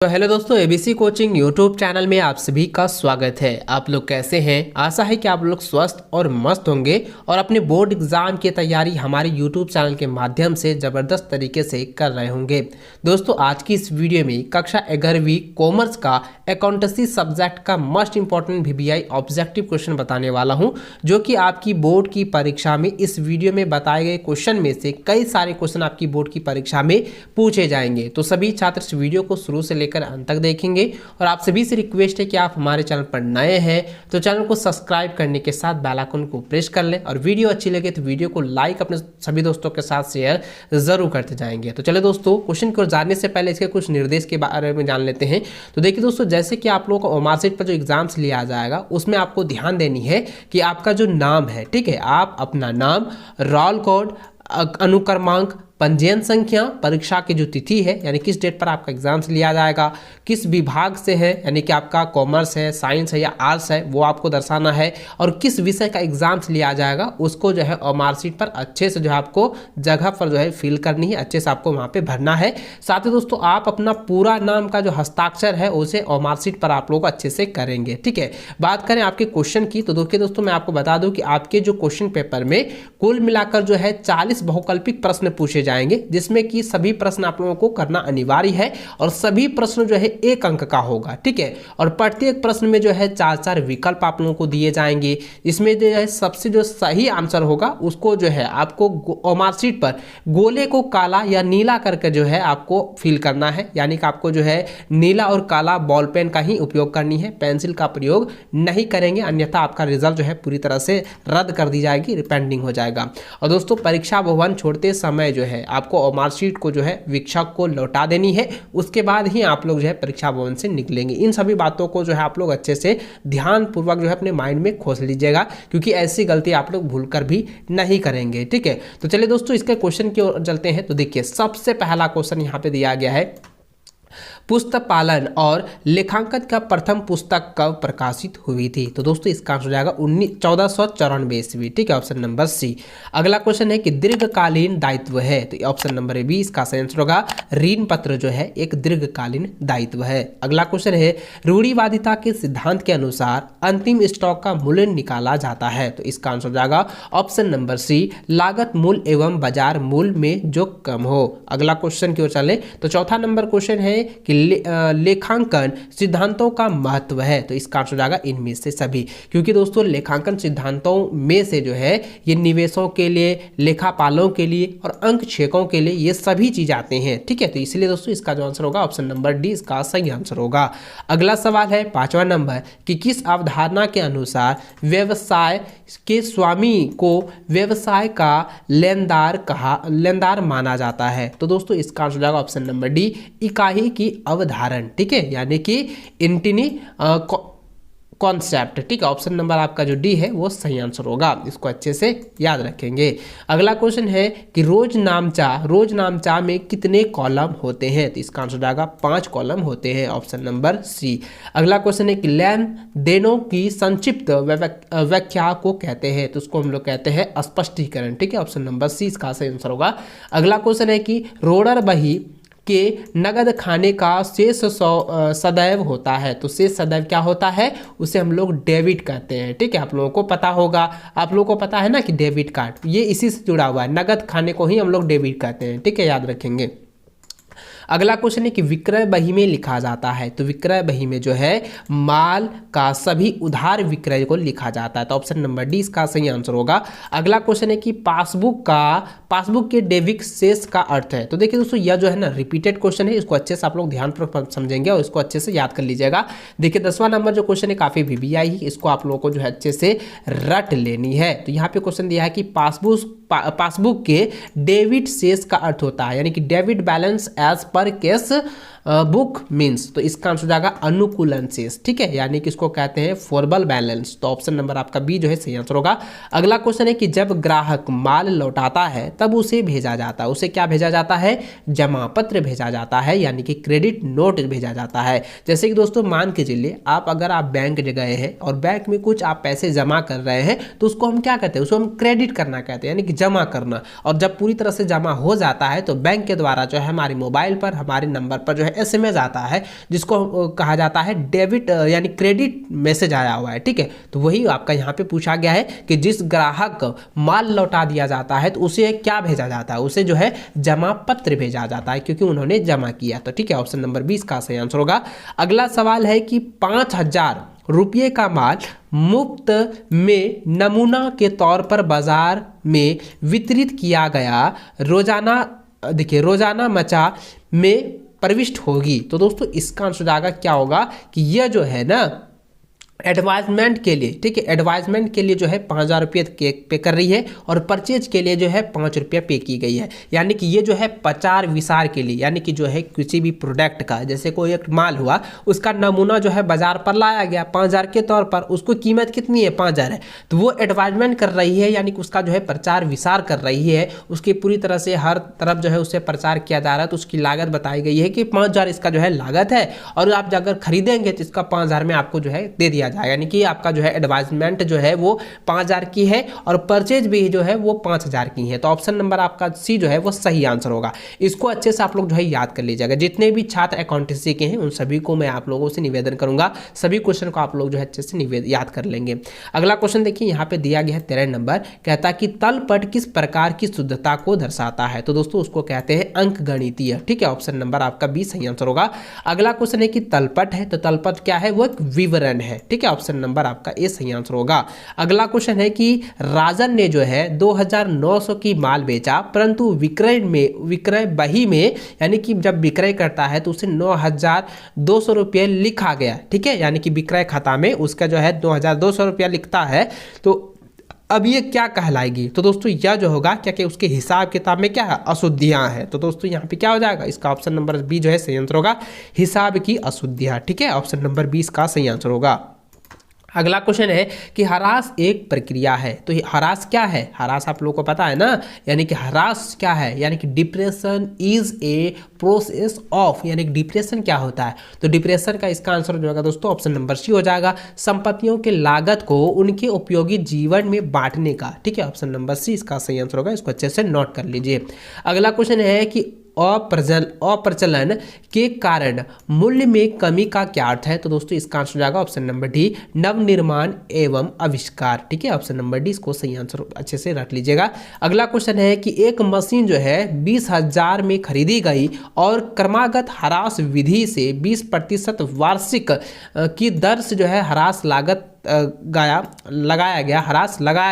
तो हेलो दोस्तों, ABC coaching YouTube channel में आप सभी का स्वागत है। आप लोग कैसे हैं? आशा है कि आप लोग स्वस्थ और मस्त होंगे और अपने बोर्ड एग्जाम की तैयारी हमारे यूट्यूब चैनल के माध्यम से ज़बरदस्त तरीके से कर रहे होंगे। दोस्तों, आज की इस वीडियो में कक्षा 11वीं कॉमर्स का अकाउंटेंसी सब्जेक्ट का most important VBI objective question बताने वाला हूँ, जो कि आपकी बोर्ड की परीक्षा में इस वीडियो में बताए गए क्वेश्चन में से कई सारे क्वेश्चन आपकी बोर्ड की परीक्षा में पूछे जाएंगे। तो सभी छात्र इस वीडियो को शुरू से लेकर अंत तक देखेंगे और आप सभी से रिक्वेस्ट है कि आप हमारे चैनल पर नए हैं तो चैनल को सब्सक्राइब करने के साथ बेल आइकन को प्रेस कर लें और वीडियो अच्छी लगे तो वीडियो को लाइक अपने सभी दोस्तों के साथ शेयर जरूर करते जाएंगे। तो चलिए दोस्तों, क्वेश्चन को जानने से पहले इसके कुछ निर्देश के बारे में जान लेते हैं। तो देखिए दोस्तों, जैसे कि आप लोगों को मार्कशीट पर जो एग्जाम्स लिया जाएगा उसमें आपको ध्यान देनी है कि आपका जो नाम है, ठीक है, आप अपना नाम, रोल कोड, अनुक्रमांक, पंजीयन संख्या, परीक्षा की जो तिथि है यानी किस डेट पर आपका एग्जाम्स लिया जाएगा, किस विभाग से है यानी कि आपका कॉमर्स है, साइंस है या आर्ट्स है वो आपको दर्शाना है, और किस विषय का एग्जाम्स लिया जाएगा उसको जो है मार्कशीट पर अच्छे से जो है आपको जगह पर जो है फिल करनी है, अच्छे से आपको वहाँ पे भरना है। साथ ही दोस्तों, आप अपना पूरा नाम का जो हस्ताक्षर है उसे मार्कशीट पर आप लोग अच्छे से करेंगे, ठीक है। बात करें आपके क्वेश्चन की, तो देखिए दोस्तों, मैं आपको बता दूं कि आपके जो क्वेश्चन पेपर में कुल मिलाकर जो है 40 बहुकल्पिक प्रश्न पूछे जाएंगे, जिसमें कि सभी प्रश्न आप लोगों को करना अनिवार्य है और सभी प्रश्न जो है 1 अंक का होगा, ठीक है। और प्रत्येक प्रश्न में जो है 4-4 विकल्प आप लोगों को दिए जाएंगे। इसमें जो है सबसे जो सही आंसर होगा उसको जो है आपको मार्कशीट पर गोले को काला या नीला करके जो है आपको फिल करना है, यानी कि आपको जो है नीला और काला बॉल पेन का ही उपयोग करनी है, पेंसिल का प्रयोग नहीं करेंगे, अन्यथा आपका रिजल्ट जो है पूरी तरह से रद्द कर दी जाएगी, रिपेंडिंग हो जाएगा। और दोस्तों, परीक्षा भवन छोड़ते समय जो है आपको मार्कशीट को जो है वीक्षक को लौटा देनी है, उसके बाद ही आप लोग जो है परीक्षा भवन से निकलेंगे। इन सभी बातों को जो है आप लोग अच्छे से ध्यान पूर्वक जो है अपने माइंड में खोस लीजिएगा, क्योंकि ऐसी गलती आप लोग भूलकर भी नहीं करेंगे, ठीक है। तो चलिए दोस्तों, इसके क्वेश्चन की ओर चलते हैं। तो देखिए, सबसे पहला क्वेश्चन यहाँ पे दिया गया है, पुस्तक पालन और लेखांकन का प्रथम पुस्तक कब प्रकाशित हुई थी? तो दोस्तों, इसका आंसर हो जाएगा 1494 ईस्वी, ठीक है, ऑप्शन नंबर सी। अगला क्वेश्चन है कि दीर्घकालीन दायित्व है, तो ऑप्शन नंबर बी इसका सही आंसर होगा। ऋण पत्र जो है एक दीर्घकालीन दायित्व है। अगला क्वेश्चन है, रूढ़िवादिता के सिद्धांत के अनुसार अंतिम स्टॉक का मूल्य निकाला जाता है, तो इसका आंसर हो जाएगा ऑप्शन नंबर सी, लागत मूल्य एवं बाजार मूल्य में जो कम हो। अगला क्वेश्चन की ओर चले तो चौथा नंबर क्वेश्चन है कि लेखांकन सिद्धांतों का महत्व है, तो इसका आंसर हो जाएगा इनमें से सभी, क्योंकि दोस्तों लेखांकन सिद्धांतों में से जो है ये निवेशों के लिए, लेखापालों के लिए और अंकक्षेपों के लिए ये सभी चीज आते हैं, ठीक है। तो इसलिए दोस्तों इसका जो आंसर होगा ऑप्शन नंबर डी इसका सही आंसर होगा। अगला सवाल है 5वां नंबर कि किस अवधारणा के अनुसार व्यवसाय के स्वामी को व्यवसाय का लेनदार माना जाता है? तो दोस्तों इसका आंसर हो जाएगा ऑप्शन नंबर डी, इकाई की अवधारण, ठीक है, यानी कि इंटिनी कॉन्सेप्ट, ठीक है। ऑप्शन नंबर आपका जो डी है वो सही आंसर होगा, इसको अच्छे से याद रखेंगे। अगला क्वेश्चन है कि रोजनामचा में कितने कॉलम होते हैं? तो इसका आंसर हो जाएगा 5 कॉलम होते हैं, ऑप्शन नंबर सी। अगला क्वेश्चन है कि लेन देनों की संक्षिप्त व्याख्या को कहते हैं, तो उसको हम लोग कहते हैं स्पष्टीकरण, ठीक है, ऑप्शन नंबर सी इसका सही आंसर होगा। अगला क्वेश्चन है कि रोलर बही के नगद खाने का शेष सदैव होता है, तो शेष सदैव क्या होता है? उसे हम लोग डेबिट कहते हैं, ठीक है। आप लोगों को पता होगा, आप लोगों को पता है ना कि डेबिट कार्ड ये इसी से जुड़ा हुआ है, नगद खाने को ही हम लोग डेबिट कहते हैं, ठीक है, याद रखेंगे। अगला क्वेश्चन है कि विक्रय बही में लिखा जाता है, तो विक्रय बही में जो है माल का सभी उधार विक्रय को लिखा जाता है, तो ऑप्शन नंबर डी इसका सही आंसर होगा। अगला क्वेश्चन है कि पासबुक के डेबिट शेष का अर्थ है। तो देखिए दोस्तों, यह जो है ना रिपीटेड क्वेश्चन है, इसको अच्छे से आप लोग ध्यान पूर्वक समझेंगे और इसको अच्छे से याद कर लीजिएगा। देखिए 10वां नंबर जो क्वेश्चन है काफी वीबीआई है, इसको आप लोगों को जो है अच्छे से रट लेनी है। तो यहाँ पे क्वेश्चन दिया है कि पासबुक के डेबिट शेष का अर्थ होता है, यानी कि debit balance as per cash book means, तो इसका आंसर हो जाएगा अनुकूलन शेष, ठीक है, यानी कि इसको कहते हैं फॉरबल बैलेंस, तो ऑप्शन नंबर आपका बी जो है सही आंसर होगा। अगला क्वेश्चन है कि जब ग्राहक माल लौटाता है तब उसे भेजा जाता है, उसे क्या भेजा जाता है? जमा पत्र भेजा जाता है, यानी कि क्रेडिट नोट भेजा जाता है। जैसे कि दोस्तों मान के चलिए अगर आप बैंक गए हैं और बैंक में कुछ आप पैसे जमा कर रहे हैं, तो उसको हम क्या कहते हैं? उसको हम क्रेडिट करना कहते हैं, यानी कि जमा करना। और जब पूरी तरह से जमा हो जाता है तो बैंक के द्वारा जो है हमारे मोबाइल पर, हमारे नंबर पर जो है एसएमएस आता है, जिसको कहा जाता है डेबिट यानी क्रेडिट मैसेज आया हुआ है, ठीक है। तो वही आपका यहाँ पे पूछा गया है कि जिस ग्राहक को माल लौटा दिया जाता है तो उसे क्या भेजा जाता है, उसे जो है जमा पत्र भेजा जाता है, क्योंकि उन्होंने जमा किया। तो ठीक है, ऑप्शन नंबर 20 का सही आंसर होगा। अगला सवाल है कि 5,000 रुपये का माल मुफ्त में नमूना के तौर पर बाजार में वितरित किया गया, रोजाना देखिए रोजाना मचा में प्रविष्ट होगी। तो दोस्तों इसका आंसर जाएगा क्या होगा कि यह जो है ना एडवाइजमेंट के लिए, ठीक है, एडवाइजमेंट के लिए जो है 5,000 रुपये पे कर रही है और परचेज के लिए जो है 5 रुपया पे की गई है। यानी कि ये जो है प्रचार विसार के लिए, यानी कि जो है किसी भी प्रोडक्ट का, जैसे कोई एक माल हुआ उसका नमूना जो है बाजार पर लाया गया 5,000 के तौर पर, उसको कीमत कितनी है 5,000 है, तो वो एडवाइजमेंट कर रही है, यानी कि उसका जो है प्रचार विसार कर रही है, उसकी पूरी तरह से हर तरफ जो है उससे प्रचार किया जा रहा है। तो उसकी लागत बताई गई है कि 5,000 इसका जो है लागत है, और आप अगर खरीदेंगे तो इसका 5,000 में आपको जो है दे दिया जाएगा। यानी कि आपका जो है एडवाइजमेंट जो है वो 5,000 की है और परचेज भी जो है वो 5,000 की है। तो ऑप्शन नंबर आपका सी जो है वो सही आंसर होगा। इसको अच्छे से आप लोग जो है याद कर लीजिएगा। जितने भी छात्र अकाउंटेंसी के हैं उन सभी को मैं आप लोगों से निवेदन करूंगा, सभी क्वेश्चन को आप लोग जो है अच्छे से याद कर लेंगे। अगला क्वेश्चन देखिए, यहाँ पे दिया गया है 13 नंबर, कहता कि तलपट किस प्रकार की शुद्धता को दर्शाता है। तो दोस्तों उसको कहते हैं अंक गणितीय, ठीक है, ऑप्शन नंबर आपका 20 सही आंसर होगा। अगला क्वेश्चन है कि तलपट है, तो तलपट क्या है, वो एक विवरण है, ठीक है, ऑप्शन नंबर आपका ए सही आंसर होगा। अगला क्वेश्चन है कि राजन ने जो है 2,900 की माल बेचा, परंतु विक्रय बही में यानी कि जब विक्रय करता है तो उसे 9,200 रुपये लिखा गया, ठीक है, यानी कि विक्रय खाता में उसका जो है 9,200 रुपया लिखता है। तो अब ये क्या कहलाएगी, तो दोस्तों यह जो होगा क्या कि उसके हिसाब किताब में क्या है, अशुद्धियां हैं। तो दोस्तों यहाँ पे क्या हो जाएगा, इसका ऑप्शन नंबर बी जो है सही आंसर होगा, हिसाब की अशुद्धियां, ठीक है, ऑप्शन नंबर 20 का सही आंसर होगा। अगला क्वेश्चन है कि ह्रास एक प्रक्रिया है, तो ह्रास क्या है, ह्रास आप लोगों को पता है ना, यानी कि ह्रास क्या है, यानी कि depression is a process of, यानी कि डिप्रेशन क्या होता है, तो डिप्रेशन का इसका आंसर जो होगा दोस्तों ऑप्शन नंबर सी हो जाएगा, संपत्तियों के लागत को उनके उपयोगी जीवन में बांटने का, ठीक है, ऑप्शन नंबर सी इसका सही आंसर होगा। इसको अच्छे से नोट कर लीजिए। अगला क्वेश्चन है कि अप्रचलन के कारण मूल्य में कमी का क्या अर्थ है, तो दोस्तों इसका आंसर जाएगा ऑप्शन नंबर डी, नवनिर्माण एवं आविष्कार, ठीक है, ऑप्शन नंबर डी इसको सही आंसर अच्छे से रख लीजिएगा। अगला क्वेश्चन है कि एक मशीन जो है 20,000 में खरीदी गई और क्रमागत ह्रास विधि से 20% वार्षिक की दर से जो है ह्रास लागत लगाया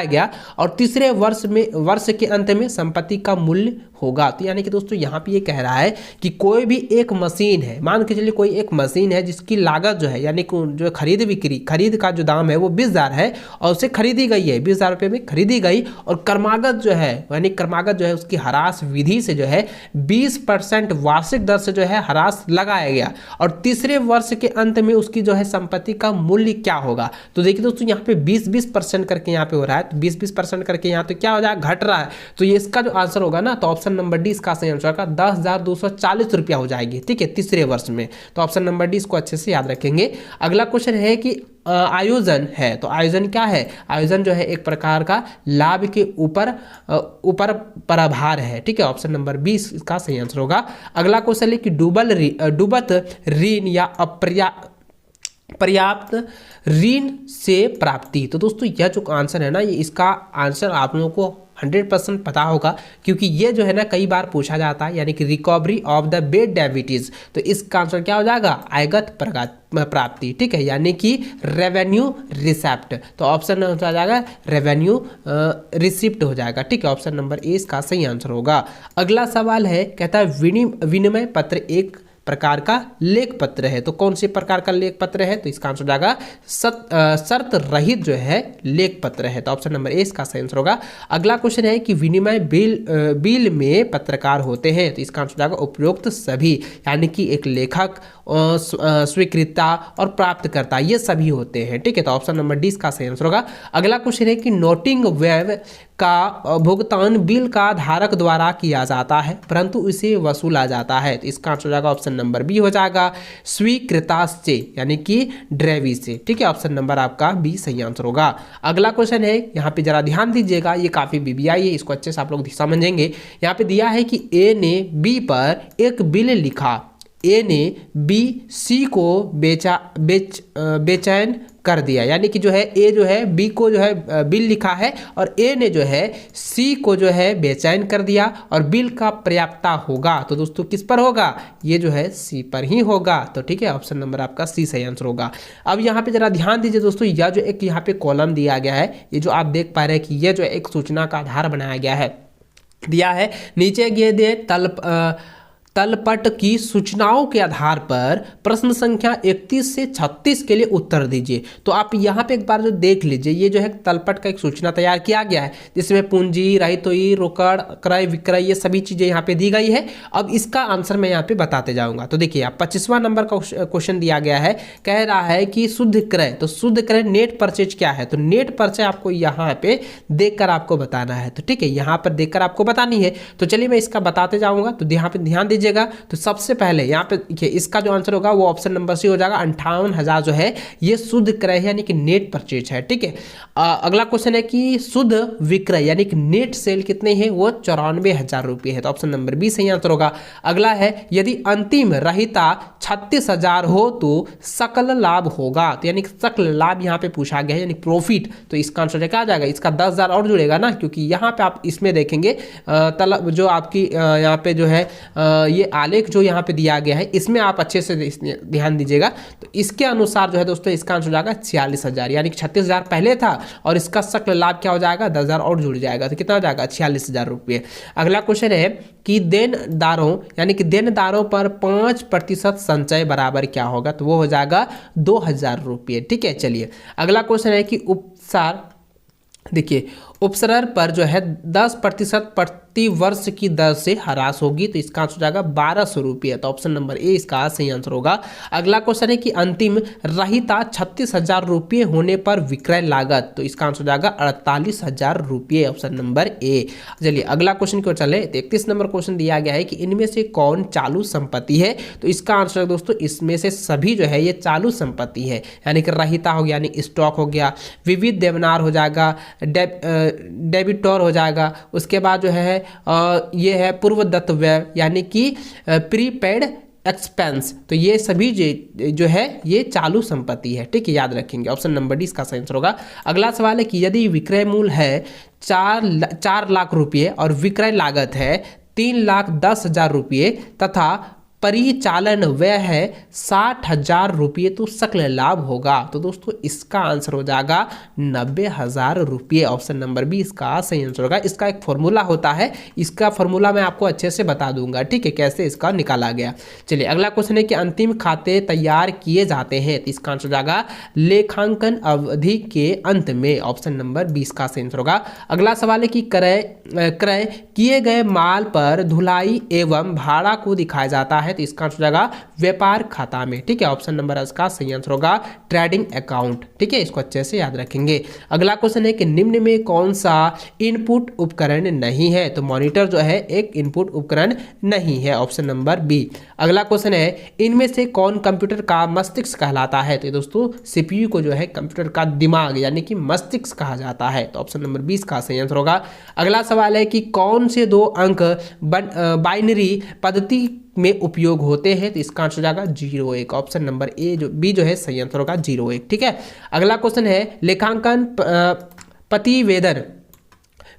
गया और तीसरे वर्ष के अंत में संपत्ति का मूल्य होगा। तो यानी कि दोस्तों यहाँ पे ये कह रहा है कि कोई भी एक मशीन है, मान के चलिए कोई एक मशीन है जिसकी लागत जो है यानी कि जो खरीद का जो दाम है वो 20,000 है और उसे खरीदी गई है 20,000 रुपये में खरीदी गई, और क्रमागत जो है यानी क्रमागत जो है उसकी ह्रास विधि से जो है 20% वार्षिक दर से जो है ह्रास लगाया गया और तीसरे वर्ष के अंत में उसकी जो है संपत्ति का मूल्य क्या होगा। तो देखिए दोस्तों यहाँ पे 20% करके यहाँ पे हो रहा है, तो 20% करके यहाँ तो क्या हो जाएगा, घट रहा है। तो ये इसका जो आंसर होगा ना, तो ऑप्शन नंबर डी इसका सही आंसर होगा, 10,240 रुपया हो जाएगी, ठीक है, तीसरे वर्ष में। तो ऑप्शन नंबर डी इसको अच्छे से याद रखेंगे। अगला क्वेश्चन है कि आयोजन है, तो आयोजन क्या है, आयोजन जो है एक प्रकार का लाभ के ऊपर प्रभार है, ठीक है, ऑप्शन नंबर 20 इसका सही आंसर होगा। अगला क्वेश्चन है कि डूबत ऋण या पर्याप्त ऋण से प्राप्ति। तो दोस्तों यह जो आंसर है ना, ये इसका आंसर आप लोगों को 100% पता होगा, क्योंकि ये जो है ना कई बार पूछा जाता है, यानी कि रिकवरी ऑफ द बेड डेबिटीज। तो इसका आंसर क्या हो जाएगा, आयगत प्राप्ति, ठीक है, यानी कि रेवेन्यू रिसेप्ट। तो ऑप्शन हो जाएगा रेवेन्यू रिसिप्ट हो जाएगा, ठीक है, ऑप्शन नंबर ए इसका सही आंसर होगा। अगला सवाल है, कहता है विनिमय पत्र एक प्रकार का लेख पत्र है, तो कौन से प्रकार का लेख पत्र है, तो इसका आंसर हो जाएगा शर्त रहित जो है लेख पत्र है, तो ऑप्शन नंबर ए इसका सही आंसर होगा। अगला क्वेश्चन है कि विनिमय बिल में पत्रकार होते हैं, तो इसका आंसर हो जाएगा उपरोक्त सभी, यानी कि एक लेखक, स्वीकृता और प्राप्तकर्ता ये सभी होते हैं, ठीक है, तो ऑप्शन नंबर डी इसका सही आंसर होगा। अगला क्वेश्चन है कि नोटिंग व्यय का भुगतान बिल का धारक द्वारा किया जाता है परंतु इसे वसूला जाता है, तो इसका आंसर हो जाएगा ऑप्शन नंबर बी हो जाएगा, स्वीकृता से, यानी कि ड्रेवी से, ठीक है, ऑप्शन नंबर आपका बी सही आंसर होगा। अगला क्वेश्चन है, यहाँ पे जरा ध्यान दीजिएगा, ये काफी बीबीआई है, इसको अच्छे से आप लोग समझेंगे। यहाँ पे दिया है कि ए ने बी पर एक बिल लिखा, ए ने बी सी को बेचैन कर दिया, यानी कि जो है ए जो है बी को जो है बिल लिखा है और ए ने जो है सी को जो है बेचैन कर दिया और बिल का पर्याप्तता होगा। तो दोस्तों किस पर होगा, ये जो है सी पर ही होगा। तो ठीक है, ऑप्शन नंबर आपका सी सही आंसर होगा। अब यहाँ पे जरा ध्यान दीजिए दोस्तों, यह जो एक यहाँ पे कॉलम दिया गया है, ये जो आप देख पा रहे हैं कि ये जो एक सूचना का आधार बनाया गया है, दिया है नीचे दिए दे तलपट की सूचनाओं के आधार पर प्रश्न संख्या 31 से 36 के लिए उत्तर दीजिए। तो आप यहाँ पे एक बार जो देख लीजिए, ये जो है तलपट का एक सूचना तैयार किया गया है जिसमें पूंजी, राहितोई, रोकड़, क्रय विक्रय, ये सभी चीजें यहाँ पे दी गई है। अब इसका आंसर मैं यहाँ पे बताते जाऊंगा। तो देखिए आप 25वां नंबर का क्वेश्चन दिया गया है, कह रहा है कि शुद्ध क्रय, तो शुद्ध क्रय नेट परचेज क्या है, तो नेट परचेज आपको यहाँ पे देखकर आपको बताना है। तो ठीक है, यहाँ पर देखकर आपको बतानी है। तो चलिए मैं इसका बताते जाऊंगा, तो यहाँ पे ध्यान दीजिए। तो सबसे पहले यहाँ पे देखिए इसका जो आंसर होगा वो ऑप्शन नंबर सी हो जाएगा। 58,000 जो है ये शुद्ध क्रय है, यानी कि नेट परचेज है। ठीक है, अगला क्वेश्चन है कि शुद्ध विक्रय यानी कि नेट सेल कितने हैं, वो 94,000 रुपये है। तो ऑप्शन नंबर बी सही आंसर होगा। अगला है यदि अंतिम रहता 36,000 हो तो सकल लाभ होगा, तो यानी कि सकल लाभ यहाँ पे पूछा गया है, यानी प्रॉफिट। तो इसका आंसर क्या आ जाएगा, इसका 10,000 और जुड़ेगा ना, क्योंकि यहाँ पे आप इसमें देखेंगे जो आपकी यहाँ पे जो है ये आलेख जो यहाँ पे दिया गया है, इसमें आप अच्छे से ध्यान दीजिएगा। तो इसके अनुसार जो है दोस्तों इसका आंसर हो जाएगा 46,000, यानी कि 36,000 पहले था और इसका सकल लाभ क्या हो जाएगा, 10,000 और जुड़ जाएगा, तो कितना हो जाएगा 46,000 रुपये। अगला क्वेश्चन है कि देनदारों यानी कि देनदारों पर 5% संचय बराबर क्या होगा, तो वो हो जाएगा 2,000 रुपये। ठीक है, चलिए अगला क्वेश्चन है कि उपसार, देखिए उपसरण पर जो है 10% प्रति वर्ष की दर से ह्रास होगी, तो इसका आंसर हो जाएगा 1,200 रुपये। तो ऑप्शन नंबर ए इसका सही आंसर होगा। अगला क्वेश्चन है कि अंतिम रहता 36,000 रुपये होने पर विक्रय लागत, तो इसका आंसर हो जाएगा 48,000 रुपये, ऑप्शन नंबर ए। चलिए अगला क्वेश्चन क्यों चले, 31 नंबर क्वेश्चन दिया गया है कि इनमें से कौन चालू संपत्ति है, तो इसका आंसर है दोस्तों इसमें से सभी जो है ये चालू संपत्ति है, यानी कि रहता हो गया, यानी स्टॉक हो गया, विविध देवनार हो जाएगा, डेबिटोर हो जाएगा, उसके बाद जो है ये है पूर्वदत्त व्यय यानी कि प्रीपेड एक्सपेंस, तो ये सभी जो है ये चालू संपत्ति है। ठीक है, याद रखेंगे, ऑप्शन नंबर डी इसका सही आंसर होगा। अगला सवाल है कि यदि विक्रय मूल्य है 4 लाख रुपये और विक्रय लागत है 3,10,000 रुपये तथा परिचालन व्यय है 60,000 रुपये, तो सकल लाभ होगा, तो दोस्तों इसका आंसर हो जाएगा 90,000 रुपये, ऑप्शन नंबर बी इसका सही आंसर होगा। इसका एक फॉर्मूला होता है, इसका फॉर्मूला मैं आपको अच्छे से बता दूंगा, ठीक है, कैसे इसका निकाला गया। चलिए अगला क्वेश्चन है कि अंतिम खाते तैयार किए जाते हैं, तो इसका आंसर हो जाएगा लेखांकन अवधि के अंत में, ऑप्शन नंबर 20 का सही आंसर होगा। अगला सवाल है कि क्रय किए गए माल पर धुलाई एवं भाड़ा को दिखाया जाता है, तो इसका आंसर हो जाएगा व्यापार खाता में। ठीक है, ऑप्शन नंबर इसका सही आंसर होगा ट्रेडिंग अकाउंट। ठीक है, इसको अच्छे से याद रखेंगे। अगला क्वेश्चन है कि निम्न में कौन सा इनपुट उपकरण नहीं है, तो मॉनिटर जो है एक इनपुट उपकरण नहीं है, ऑप्शन नंबर बी। अगला क्वेश्चन है इनमें से कौन कंप्यूटर का मस्तिष्क कहलाता है, तो दोस्तों सीपीयू को जो है कंप्यूटर का दिमाग यानी कि मस्तिष्क कहा जाता है, तो ऑप्शन नंबर 20 का सही आंसर होगा। अगला सवाल है कि कौन से 2 अंक बाइनरी पद्धति में उपयोग होते हैं, तो इसका आंसर हो जाएगा 01, ऑप्शन नंबर ए जो बी जो है सही आंसर होगा 01। ठीक है, अगला क्वेश्चन है लेखांकन प्रतिवेदन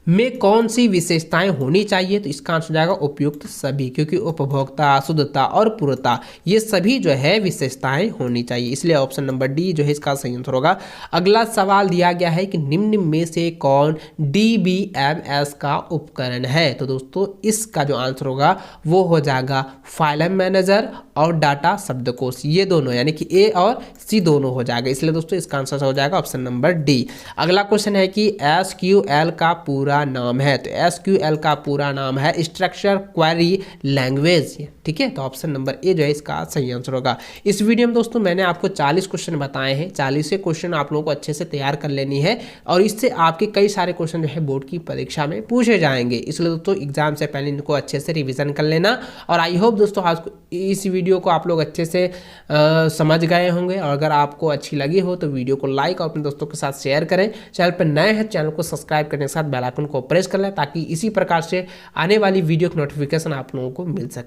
में कौन सी विशेषताएं होनी चाहिए, तो इसका आंसर हो जाएगा उपयुक्त सभी, क्योंकि उपभोक्ता, शुद्धता और पूर्णता ये सभी जो है विशेषताएं होनी चाहिए, इसलिए ऑप्शन नंबर डी जो है इसका सही आंसर होगा। अगला सवाल दिया गया है कि निम्न में से कौन DBMS का उपकरण है, तो दोस्तों इसका जो आंसर होगा वो हो जाएगा फाइल मैनेजर और डाटा शब्दकोश, ये दोनों यानी कि ए और सी दोनों हो जाएगा, इसलिए दोस्तों इसका आंसर हो जाएगा ऑप्शन नंबर डी। अगला क्वेश्चन है कि SQL का पूरा नाम है, तो SQL का पूरा नाम है स्ट्रक्चर क्वेरी लैंग्वेज। ठीक है, तो ऑप्शन नंबर ए जो है इसका सही आंसर होगा। इस वीडियो में दोस्तों मैंने आपको 40 क्वेश्चन बताए हैं, 40 क्वेश्चन आप लोगों को अच्छे से तैयार कर लेनी है और इससे आपके कई सारे क्वेश्चन जो है बोर्ड की परीक्षा में पूछे जाएंगे, इसलिए दोस्तों एग्जाम से पहले इनको अच्छे से रिविजन कर लेना। और आई होप दोस्तों आज इस वीडियो को आप लोग अच्छे से समझ गए होंगे, और अगर आपको अच्छी लगी हो तो वीडियो को लाइक और अपने दोस्तों के साथ शेयर करें। चैनल पर नए हैं चैनल को सब्सक्राइब करने के साथ बेल आइकन को प्रेस कर लें, ताकि इसी प्रकार से आने वाली वीडियो की नोटिफिकेशन आप लोगों को मिल सके।